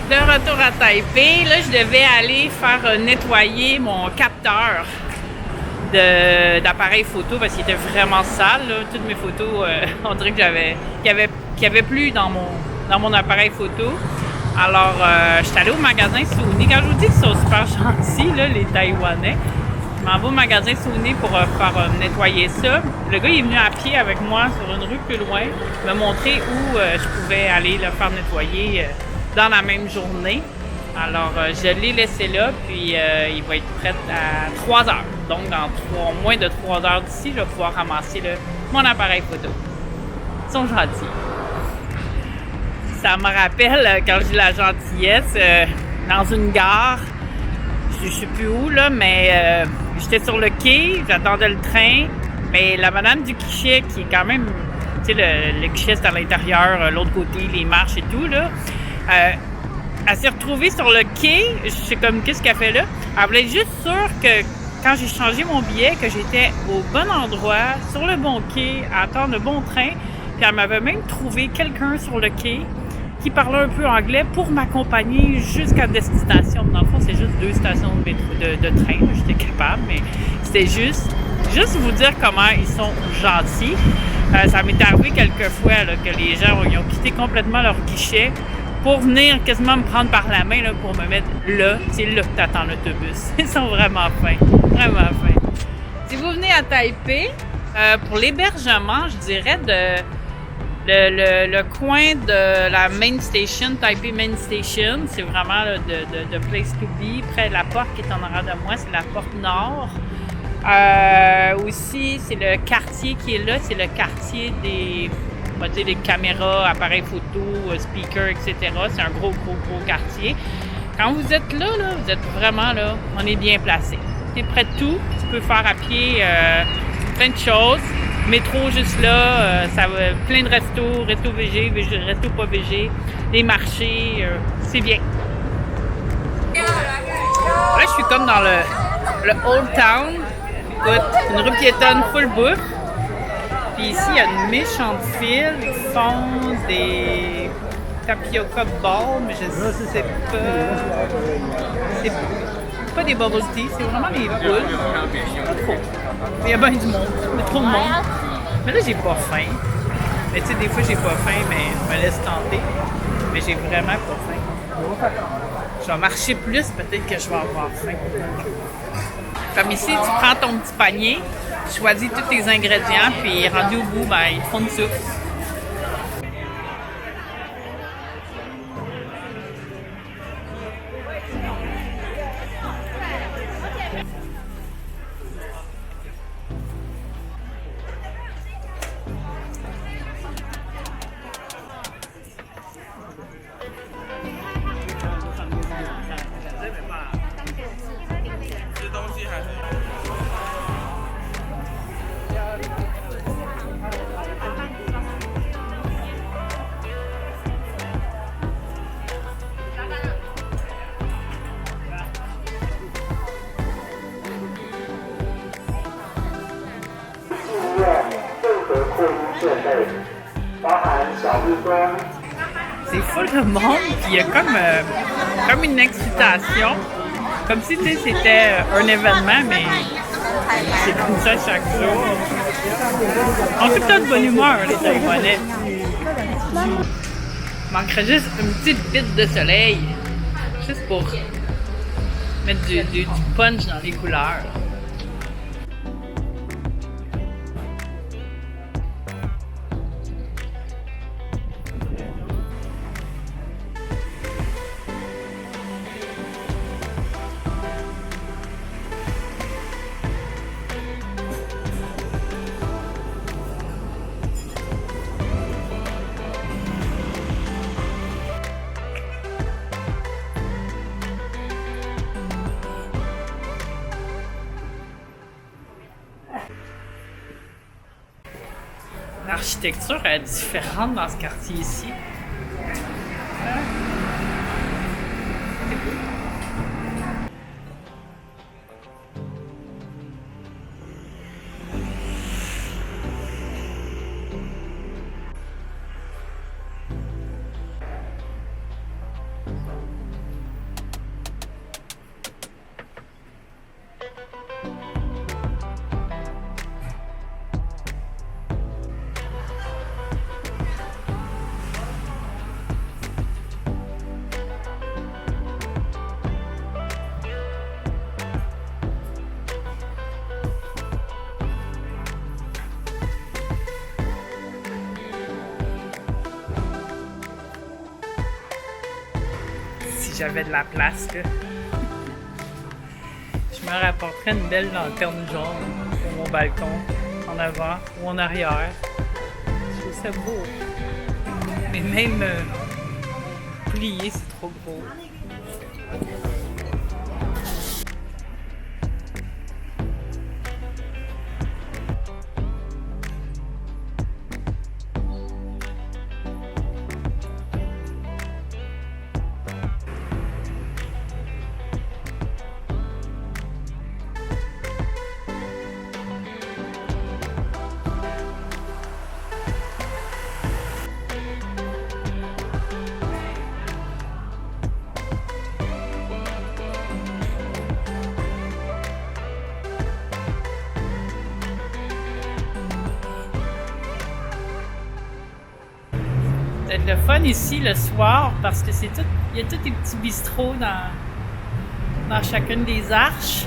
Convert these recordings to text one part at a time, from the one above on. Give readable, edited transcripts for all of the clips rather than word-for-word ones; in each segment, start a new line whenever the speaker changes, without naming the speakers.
De retour à Taipei, là, je devais aller faire nettoyer mon capteur d'appareil photo parce qu'il était vraiment sale. Là. Toutes mes photos, on dirait qu'il y avait plus dans mon appareil photo. Alors, je suis allée au magasin Sony. Quand je vous dis qu'ils sont super gentils, là, les Taïwanais, je m'en vais au magasin Sony pour faire nettoyer ça. Le gars il est venu à pied avec moi sur une rue plus loin, me montrer où je pouvais aller le faire nettoyer dans la même journée. Alors, je l'ai laissé là, puis il va être prêt à 3 heures. Donc, dans moins de 3 heures d'ici, je vais pouvoir ramasser mon appareil photo. Ils sont gentils. Ça me rappelle quand j'ai la gentillesse, dans une gare, je sais plus où, là, mais j'étais sur le quai, j'attendais le train, mais la madame du guichet, qui est quand même, tu sais, le guichet c'est à l'intérieur, l'autre côté, les marches et tout, là, elle s'est retrouvée sur le quai, je sais comme, qu'est-ce qu'elle fait là? Elle voulait être juste sûre que quand j'ai changé mon billet, que j'étais au bon endroit, sur le bon quai, à attendre le bon train, puis elle m'avait même trouvé quelqu'un sur le quai qui parlait un peu anglais pour m'accompagner jusqu'à destination. Dans le fond, c'est juste 2 stations de train. J'étais capable, mais c'était juste vous dire comment ils sont gentils. Ça m'est arrivé quelques fois là, que les gens ils ont quitté complètement leur guichet pour venir quasiment me prendre par la main là, pour me mettre là. C'est là que tu attends l'autobus. Ils sont vraiment fins. Vraiment fins. Si vous venez à Taipei, pour l'hébergement, je dirais le coin de la Main Station, Taipei Main Station, c'est vraiment là, de place to be. Près de la porte qui est en arrière de moi, c'est la porte nord. Aussi, c'est le quartier qui est là, c'est le quartier on va dire des caméras, appareils photo, speakers, etc. C'est un gros quartier. Quand vous êtes là, vous êtes vraiment là, on est bien placé. C'est près de tout, tu peux faire à pied plein de choses. Métro juste là, ça va plein de restos, resto VG, resto pas VG, des marchés, c'est bien. Là, je suis comme dans le Old Town. Écoute, une rue piétonne full bouffe. Puis ici, il y a une méchante file. Ils font des tapioca balls, mais je sais pas. C'est pas des bubble tea, c'est vraiment des boules. Pas trop. Il y a bien du monde, mais trop de monde. Mais là, j'ai pas faim. Mais tu sais, des fois, j'ai pas faim, mais je me laisse tenter. Mais j'ai vraiment pas faim. Je vais marcher plus, peut-être que je vais avoir faim. Comme ici, tu prends ton petit panier, tu choisis tous tes ingrédients, puis rendu au bout, ben, ils te font une soupe. C'est full de monde, puis il y a comme une excitation. Comme si c'était un événement, mais c'est comme ça chaque jour. On est plutôt de bonne humeur, les Taïwanais. Il manquerait juste une petite bite de soleil, juste pour mettre du punch dans les couleurs. L'architecture est différente dans ce quartier ici. j'avais de la place, là. Je me rapporterais une belle lanterne jaune pour mon balcon, en avant ou en arrière. Je trouve ça beau. Mais même plié, c'est trop gros. C'est le fun ici le soir parce que il y a tous des petits bistrots dans chacune des arches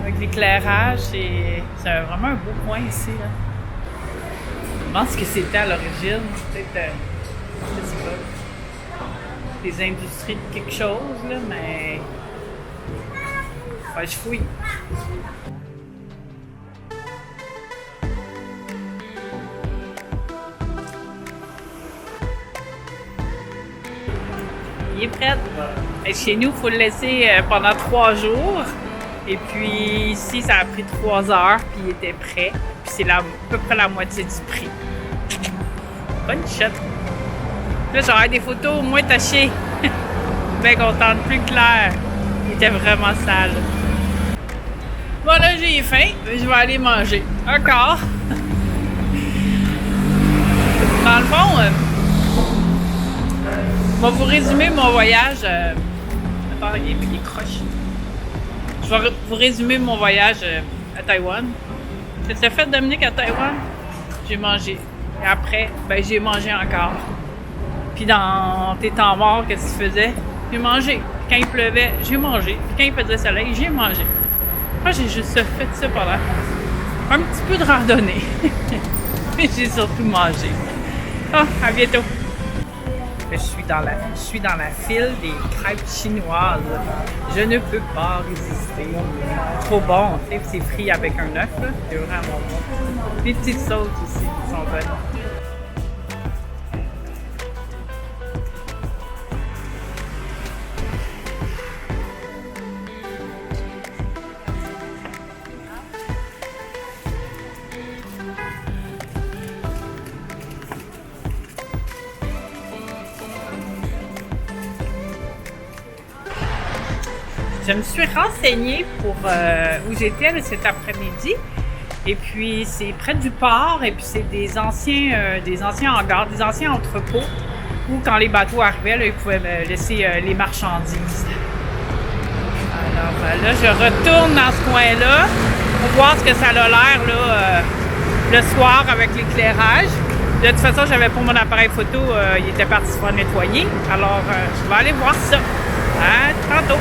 avec l'éclairage et c'est vraiment un beau coin ici là. Je pense que c'était à l'origine, peut-être, je sais pas, des industries de quelque chose là, mais ouais, je fouille. Il est prêt. Et chez nous, il faut le laisser pendant 3 jours. Et puis ici, ça a pris 3 heures, puis il était prêt. Puis c'est à peu près la moitié du prix. Bonne shot. Là, j'aurais des photos moins tachées. Bien contente, plus clair. Il était vraiment sale. Voilà, j'ai faim. Je vais aller manger. Encore. Dans le fond, je vais vous résumer mon voyage. Attends, il est croche. Je vais vous résumer mon voyage à Taïwan. Qu'est-ce que tu as fait, Dominique, à Taïwan? J'ai mangé. Et après, ben, j'ai mangé encore. Puis dans tes temps morts, qu'est-ce que tu faisais? J'ai mangé. Quand il pleuvait, j'ai mangé. Puis quand il faisait soleil, j'ai mangé. Moi, j'ai juste fait ça pendant un petit peu de randonnée. Mais j'ai surtout mangé. Ah, à bientôt! Je suis dans la file des crêpes chinoises. Je ne peux pas résister. Trop bon, tu sais, c'est frit avec un œuf, là. C'est vraiment bon. Les petites sauces aussi sont bonnes. Je me suis renseignée pour où j'étais cet après-midi. Et puis, c'est près du port. Et puis, c'est des anciens hangars, des anciens entrepôts où, quand les bateaux arrivaient, là, ils pouvaient laisser les marchandises. Alors là, je retourne dans ce coin-là pour voir ce que ça a l'air là, le soir avec l'éclairage. De toute façon, j'avais pas mon appareil photo. Il était parti se faire nettoyer. Alors, je vais aller voir ça. À tantôt!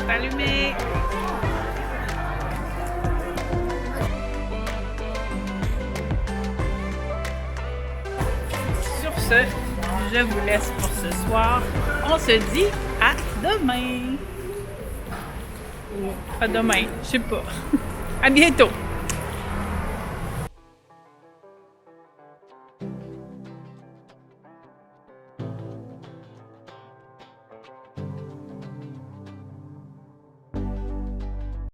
Allumé. Sur ce, je vous laisse pour ce soir. On se dit à demain. Ou à demain, je sais pas. À bientôt.